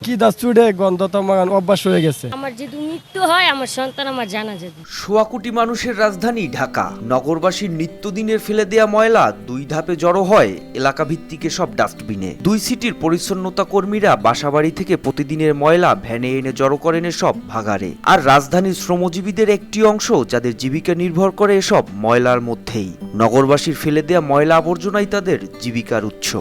কি দা চুড়ে গন্ধ তো আমার অভ্যাস হয়ে গেছে। আমার যদি মৃত্যু হয় আমার সন্তান আমার জানাজা দিবে। সোয়া কোটি মানুষের রাজধানী ঢাকা। নগরবাসীর নিত্যদিনের ফেলে দেয়া ময়লা দুই ধাপে জড়ো হয় এলাকা ভিত্তিক সব ডাস্টবিনে। দুই সিটির পরিচ্ছন্নতা কর্মীরা বাসাবাড়ি থেকে প্রতিদিনের ময়লা ভ্যানে এনে জড়ো করেন এসব ভাগাড়ে। আর রাজধানীর শ্রমজীবীদের একটি অংশ যাদের জীবিকা নির্ভর করে এসব ময়লার মধ্যেই। নগরবাসীর ফেলে দেয়া ময়লা আবর্জনাই তাদের জীবিকার উৎস।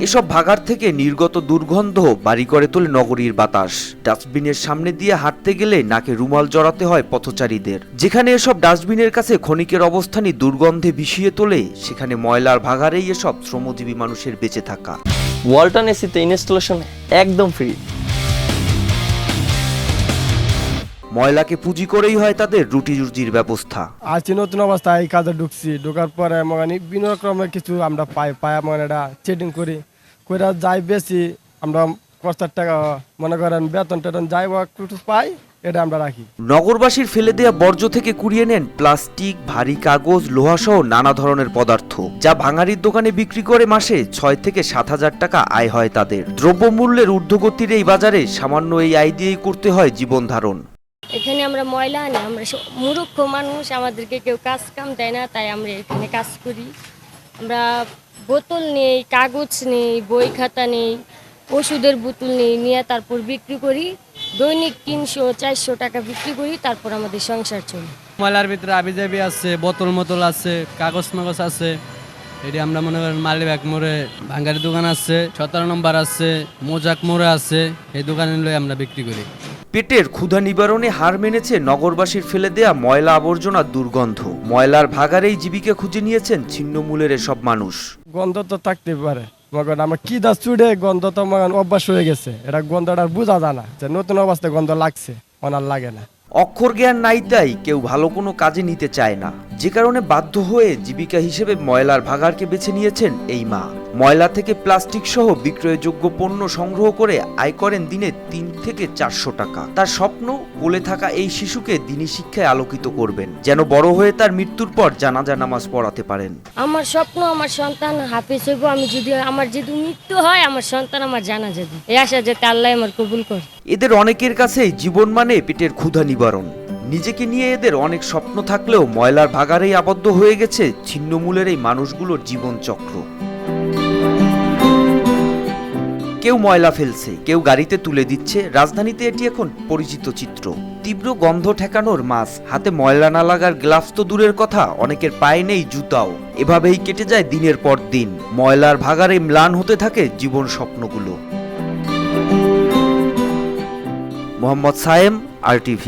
এসব ভাগার থেকে নির্গত দুর্গন্ধ বাড়ি করে তোলে নগরীর বাতাস। ডাস্টবিনের সামনে দিয়ে হাঁটতে গেলে নাকে রুমাল জড়াতে হয় পথচারীদের। যেখানে এসব ডাস্টবিনের কাছে ক্ষণিকের অবস্থানই দুর্গন্ধে বিষিয়ে তোলে, সেখানে ময়লার ভাগারেই এসব শ্রমজীবী মানুষের বেঁচে থাকা। ওয়ালটন এসিতে ইনস্টলেশন একদম ফ্রি। ময়লাকে পুঁজি করেই হয় তাদের রুটি রুজির ব্যবস্থা। আছি নতুন অবস্থায় এই কাজে ঢুকছি, ঢোকার পরে মানে বিভিন্ন রকমের কিছু আমরা পাই মানে এটা চেটিং করি করে যাই বেশি আমরা কষ্টের টাকা মনে করেন বেতন টেতন যাই বা একটু পাই, এটা আমরা রাখি। নগরবাসীর ফেলে দেয়া বর্জ্য থেকে কুড়িয়ে নেন প্লাস্টিক, ভারী কাগজ, লোহাসহ নানা ধরনের পদার্থ, যা ভাঙারির দোকানে বিক্রি করে মাসে ৬ থেকে ৭,০০০ টাকা আয় হয় তাদের। দ্রব্যমূল্যের ঊর্ধ্বগতির এই বাজারে সামান্য এই আয় দিয়েই করতে হয় জীবন ধারণ। এখানে আমরা ময়লা আনি, আমরা মূর্খ মানুষ, আমাদেরকে কেউ কাজ কাম দেয় না, তাই আমরা এখানে কাজ করি। আমরা বোতল নেই, কাগজ নেই, বই খাতা নেই, ওষুধের বোতল নেই, নিয়ে তারপর বিক্রি করি। দৈনিক ৩০০-৪০০ টাকা বিক্রি করি, তারপর আমাদের সংসার চলে। ময়লার ভিতরে আবিজাবি আছে, বোতল মতল আছে, কাগজ মাগজ আছে। এটি আমরা মনে করেন মালিবাগ মোড়ে ভাঙ্গারি দোকান আছে, ১৭ নম্বর আছে, মোজাক মোড়ে আছে, এই দোকানে লই আমরা বিক্রি করি। পেটের ক্ষুধা নিবারণে হার মেনেছে নগরবাসীর ফেলে দেয়া ময়লা আবর্জনার দুর্গন্ধ। ময়লার ভাগারেই জীবিকা খুঁজে নিয়েছেন ছিন্নমূলের এসব মানুষ। গন্ধ তো থাকতে পারে, মনে আমার কি দা চুড়ে গন্ধ তো আমার অভ্যাস হয়ে গেছে। এটা গন্ধটা বোঝা যায় না যে নতুন অবস্থায় গন্ধ লাগছে, ওনার লাগে না। অক্ষর জ্ঞান নাই তাই কেউ ভালো কোনো কাজে নিতে চায় না, যে কারণে বাধ্য হয়ে জীবিকা হিসেবে ময়লার ভাগারকে বেছে নিয়েছেন এই মা। ময়লা থেকে প্লাস্টিক সহ বিক্রয়যোগ্য পণ্য সংগ্রহ করে আয় করেন দিনে ৩ থেকে ৪০০ টাকা। তার স্বপ্ন কোলে থাকা এই শিশুকে দিনী শিক্ষায় আলোকিত করবেন, যেন বড় হয়ে তার মৃত্যুর পর জানাজা নামাজ পড়াতে পারেন। আমার স্বপ্ন আমার সন্তান হাফেজ হইব। আমার যদি মৃত্যু হয় আমার সন্তান আমার জানাজা দিবে, এই আশা যাতে আল্লাহ আমার কবুল করে। এদের অনেকের কাছেই জীবন মানে পেটের ক্ষুধা নিবারণ। নিজেকে নিয়ে এদের অনেক স্বপ্ন থাকলেও ময়লার ভাগারেই আবদ্ধ হয়ে গেছে ছিন্নমূলের এই মানুষগুলোর জীবন চক্র। কেউ ময়লা ফেলছে, কেউ গাড়িতে তুলে দিচ্ছে। রাজধানীতে এটি এখন পরিচিত চিত্র। তীব্র গন্ধ ঠেকানোর মাস্ক, হাতে ময়লা না লাগার গ্লাভস তো দূরের কথা, অনেকের পায়ে নেই জুতাও। এভাবেই কেটে যায় দিনের পর দিন। ময়লার ভাগারে ম্লান হতে থাকে জীবন স্বপ্নগুলো। মোহাম্মদ সায়েম, RTV।